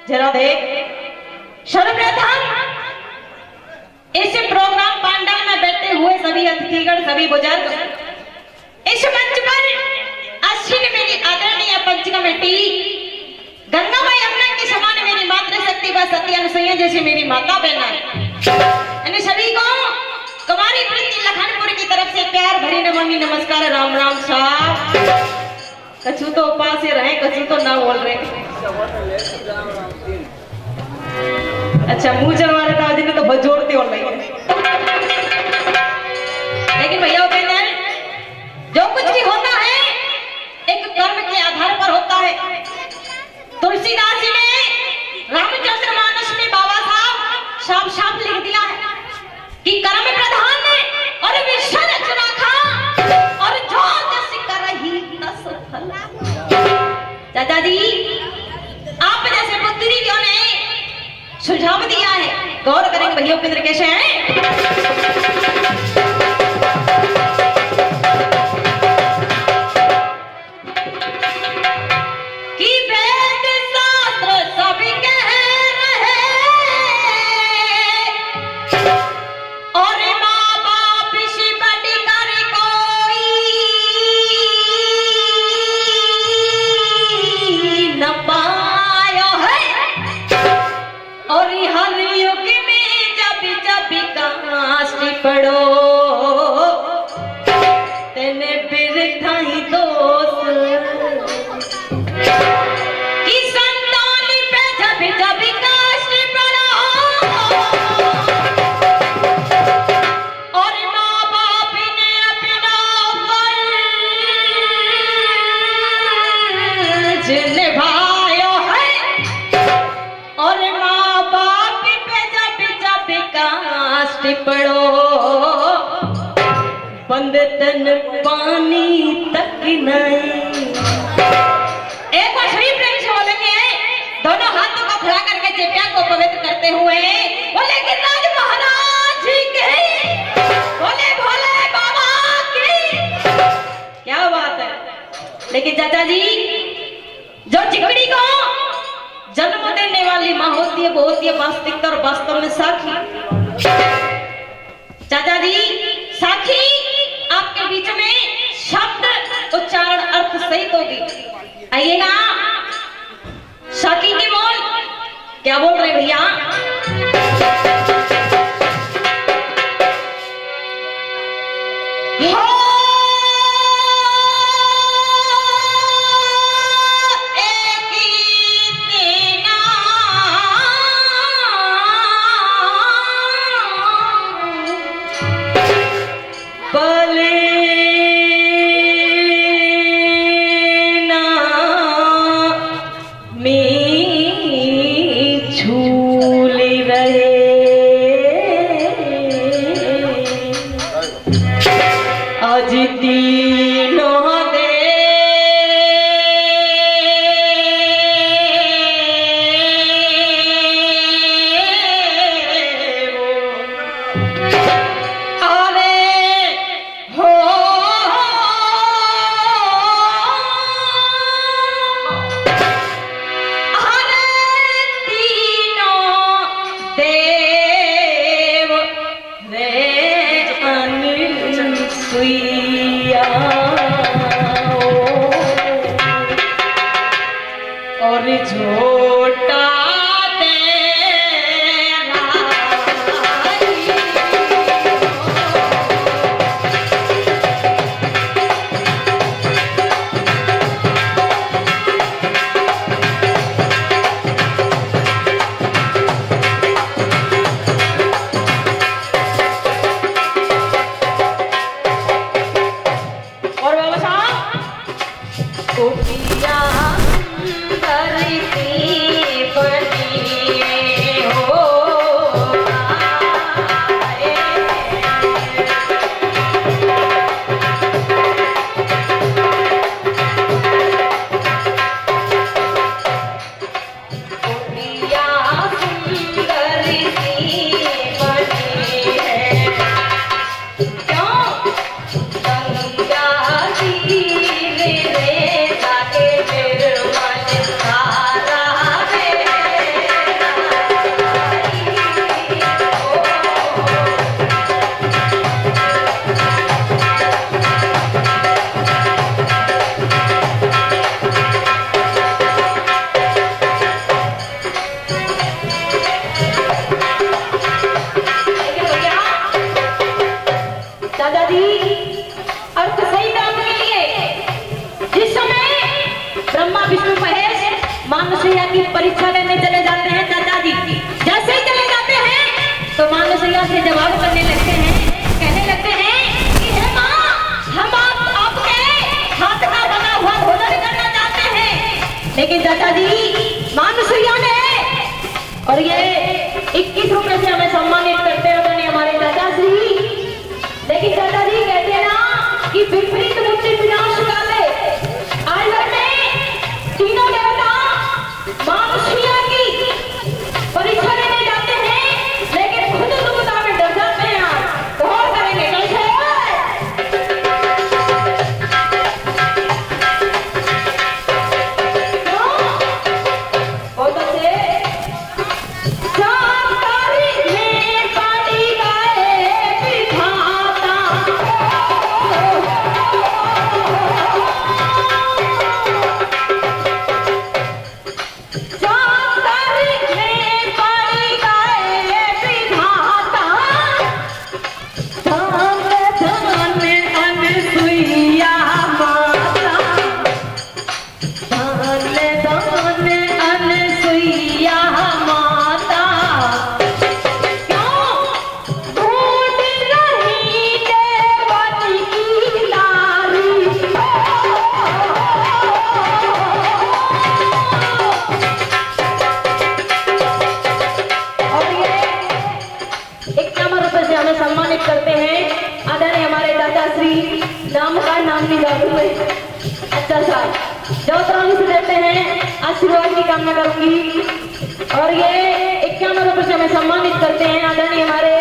जरा देख। सर्वप्रथम इस प्रोग्राम पांडाल में बैठे हुए सभी अतिथिगण, सभी बुजुर्ग, इस मंच पर अश्विन मेरी आदरणीय पंच कमेटी, गंगा माई यमुना के समान मेरी मातृशक्ति व सती अनुसुईया जैसी मेरी माता बहना, इन सभी को कुमारी प्रीति लखनपुर की तरफ से प्यार भरी नमन नमस्कार, राम राम साहब। कछु तो उपास से रहे, कछु तो ना बोल रहे। अच्छा मुंह चलवा रहे था तो बजोड़ते हो नहीं। लेकिन भैया बहन, जो कुछ भी होता है एक कर्म के आधार पर होता है। तुलसीदास जी ने रामचरितमानस में बाबा साहब साफ साफ लिख दिया है कि कर्म प्रधान है और विषय रचना खा और जो जस करहि तस फल। चाचा जी आप जैसे पुत्रियों ने सुझाव दिया है, गौर करेंगे भैया उपेंद्र कैसे हैं। बंद तन पानी तक नहीं। एक बार सभी प्रेम से बोलेंगे, दोनों हाथों को खड़ा करके चिट्टिया को पवित्र करते हुए बोले कि राज महाराज जी की, बोले भोले बाबा की। क्या बात है। लेकिन चाचा जी, जो चिकड़ी को जन्म देने वाली माँ होती है वो होती है वास्तविकता और वास्तव में साखी। चाचा जी साखी आपके बीच में शब्द उच्चारण अर्थ सहित होगी। आइएगा साखी की बोल, क्या बोल रहे भैया। कुटिया करती परीक्षा लेने चले जाते हैं चाचा जी। जैसे ही चले जाते हैं तो मानसिया से जवाब करने लगते हैं, कहने लगते हैं कि हे माँ, हम आपके हाथ का बना हुआ भोजन करना चाहते हैं। लेकिन चाचा जी मानसिया ने, और ये 21 रुपए से हमें सम्मानित करते हैं हमारे चाचा श्री। लेकिन चाचा जी कहते हैं ना कि विपरीत बुद्धि विनाश काले, आज में तीनों देवता मानुषिया की परीक्षा लेने जाते हैं, लेकिन खुद दुविधा में डर जाते हैं। आप गौर करेंगे कैसे? बहुत अच्छे। सम्मानित करते हैं आदरणीय हमारे दादा श्री नाम का नाम नहीं जाते। अच्छा साहब जौतरानी से देते हैं, आशीर्वाद की कामना करूंगी। और ये 51 रुपए से हमें सम्मानित करते हैं आदरणीय हमारे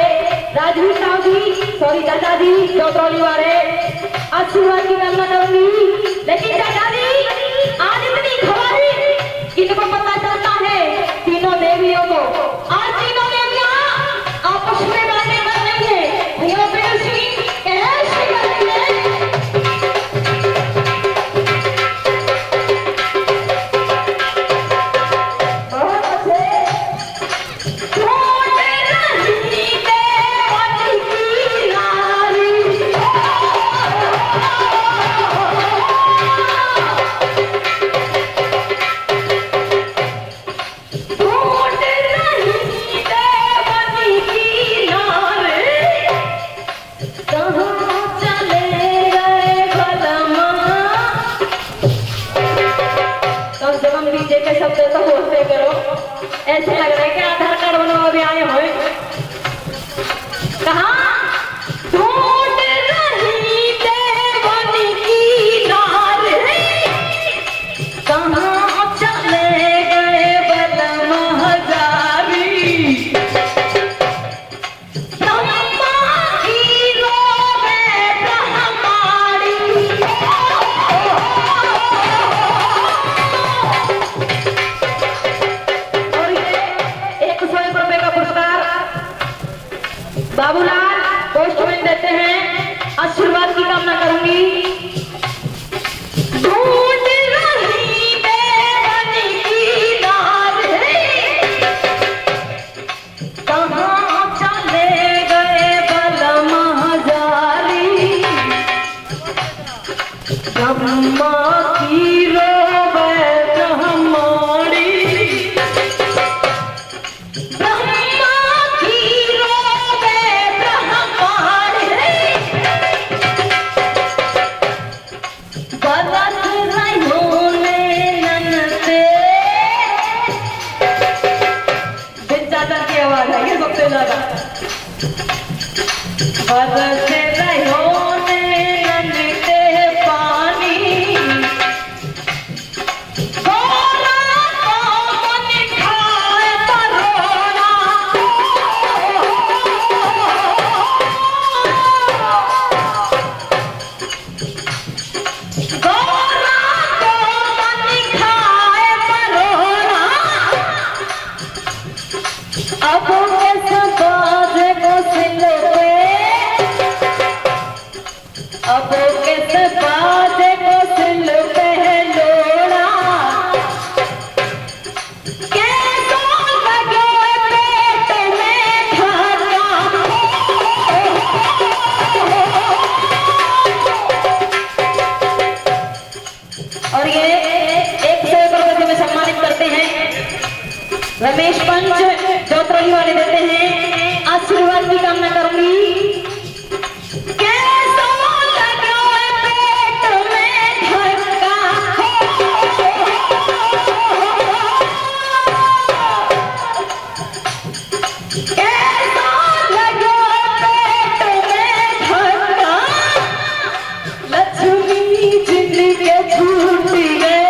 राजवीर साहब जी, सॉरी दादा जी जौतरौली वाले, आशीर्वाद की कामना करूंगी। लेकिन दादा जी आज इतनी खबर इनको पता चलता है तीनों देवियों को, आज तीनों देवियां आपस में बातें कर रही है। भैया कैसे करती है? शब्द तो बोलते करो, ऐसे लग रहा है कि आधार कार्ड बनवा भी आए हुए। कहा ढूंढ रही देवनी की नार, कहाँ चले गए बलम हजारी, ब्रह्मा की रोवे ब्रह्माणी। बाबूलाल पोस्टमैन देते हैं, आशीर्वाद की कामना करूंगी। ढूंढ रही देवनी की नार, कहाँ चले गए बलम हजारी, ब्रह्मा की रोवे ब्रह्माणी। बरसे रहो ने नन्हे पानी, गोरा कौन खाए परोड़ा, गोरा कौन खाए परोड़ा। अब कैसे बाजे को सिले, अब किस बात को सिल पे लोड़ा, कैसो लगे पेट में धक्का। और ये 101 रुपए में सम्मानित करते हैं रमेश पंच जोतरली वाले देते हैं, आशीर्वाद की कामना करूंगी। कैसा लगा पेट में धक्का, कैसा लगा पेट में धक्का, लक्ष्मी जिंदगी छूट गए,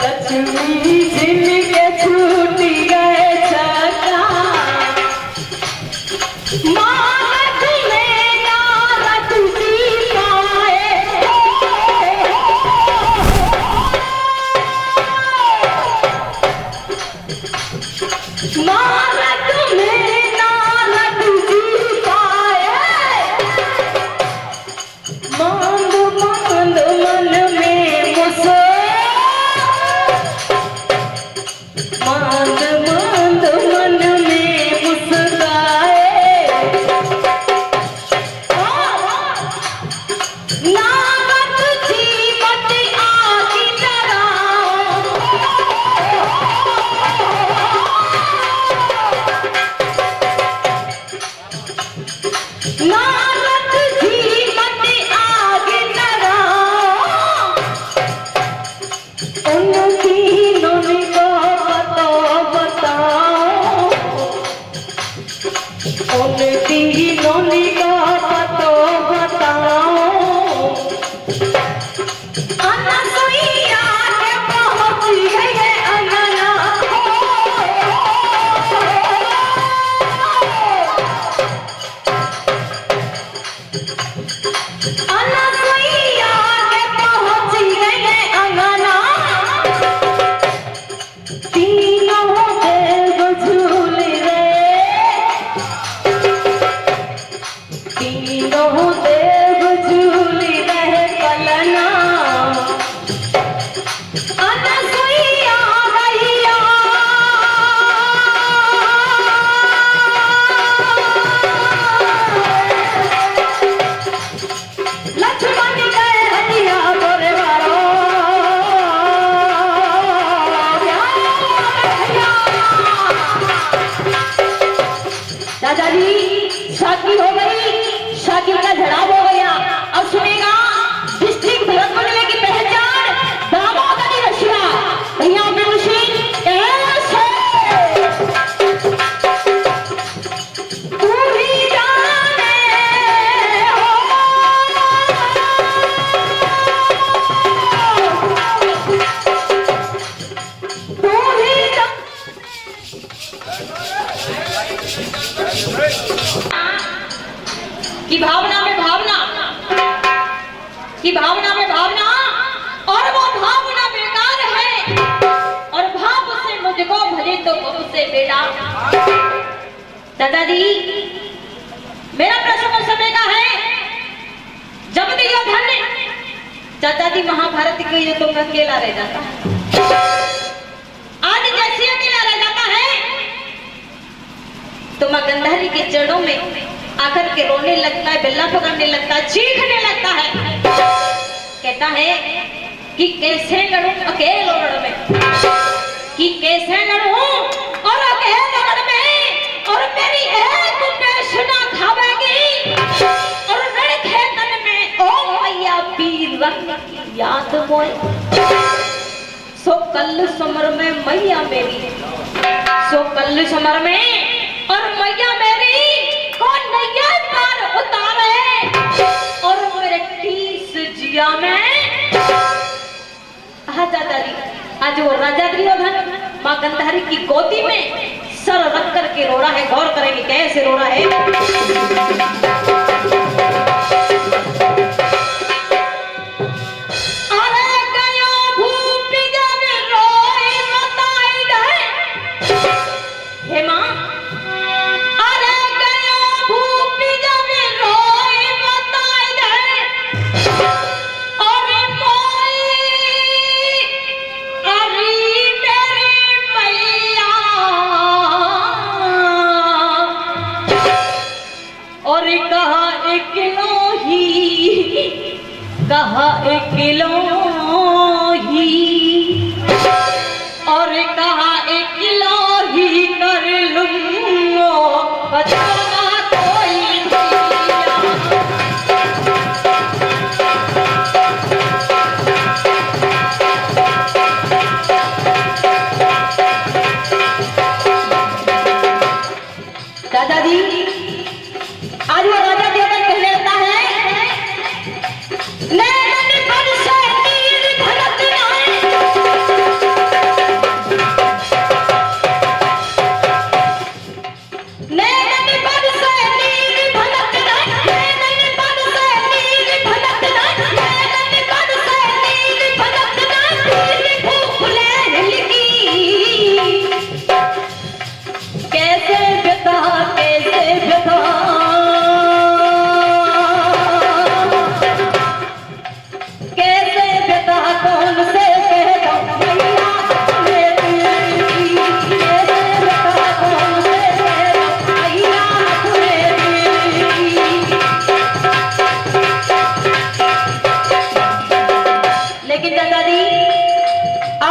लक्ष्मी जिंदगी छूट गए चक्का, मानक में नारद जी पाए, मानक में नारद जी पाए, मांद मांद मन में मुझसे, मांद मांद मन में मुस्काए, नारद जी मत आगी तरह, नारद जी मत आगी तरह, उन तीनों को बताओ, उन तीनों का बताओ, अनसुईया के पहुंच गए अंगना, अनसुईया के पहुंच गए अंगना, तीनों देव झूल रहे, तीनों देव झूल रहे पलना, अनसुईया गैया, लक्ष्मण गए हलिया बोले वालो, दादाजी शादी हो गई, शादी का झड़ाव हो गया। अब सुनेगा डिस्ट्रिक्ट भरतपुर जिले की पहचान दामोदरी रशिया भैया पे मशीन कैसे तू ही जाने हो, तू ही की भावना में भावना, की भावना में भावना, और वो भावना बेकार है, और भाव से मुझको भजे तो मुझसे बेटा। दादाजी मेरा प्रश्न उस समय का है जब दुर्योधन दादाजी महाभारत के युद्ध में अकेला रह जाता है, आज जैसे अकेला रह जाता है तो मां गंधारी के चरणों में आकर के रोने लगता है, बिल्ला पकड़ने लगता है, चीखने लगता है, कहता है कि कैसे लड़ूं अकेले लड़ में, कि कैसे लड़ूं और अकेले लड़ में, और मेरी एक पेश ना खावेगी, और लड़के तन में ओ मैया पीर रंग की याद मोए, सो कल समर में मैया मेरी, सो कल समर में और मैया मेरी कौन नैया पार उतारे, और मेरे टीस जिया में दादाजी आज वो राजा दुर्योधन मां गंधारी की गोदी में सर रख करके रो रहा है। गौर करेंगे कैसे रो रहा है। और कहा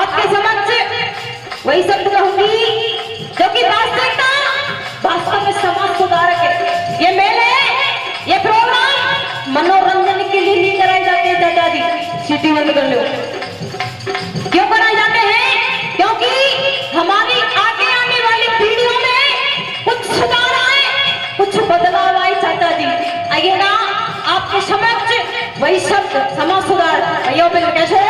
आपके समक्ष वही शब्द कहूंगी जो कि वास्तविकता वास्तव में समाज सुधारक है। ये मेले, ये प्रोग्राम मनोरंजन के लिए नहीं कराए जाते हैं चाचा जी। सीटी बंद कर लो। क्यों कराए जाते हैं? क्योंकि हमारी आगे आने वाली पीढ़ियों में कुछ सुधार आए, कुछ बदलाव आए चाचा जी। आइएगा आपके समक्ष वही शब्द समाज सुधार। भैया पे कैसे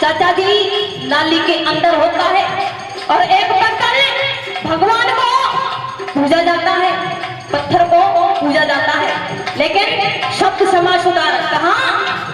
चाचा जी नाली के अंदर होता है और एक पत्थर भगवान को पूजा जाता है, पत्थर को पूजा जाता है। लेकिन शब्द समाज सुधार कहाँ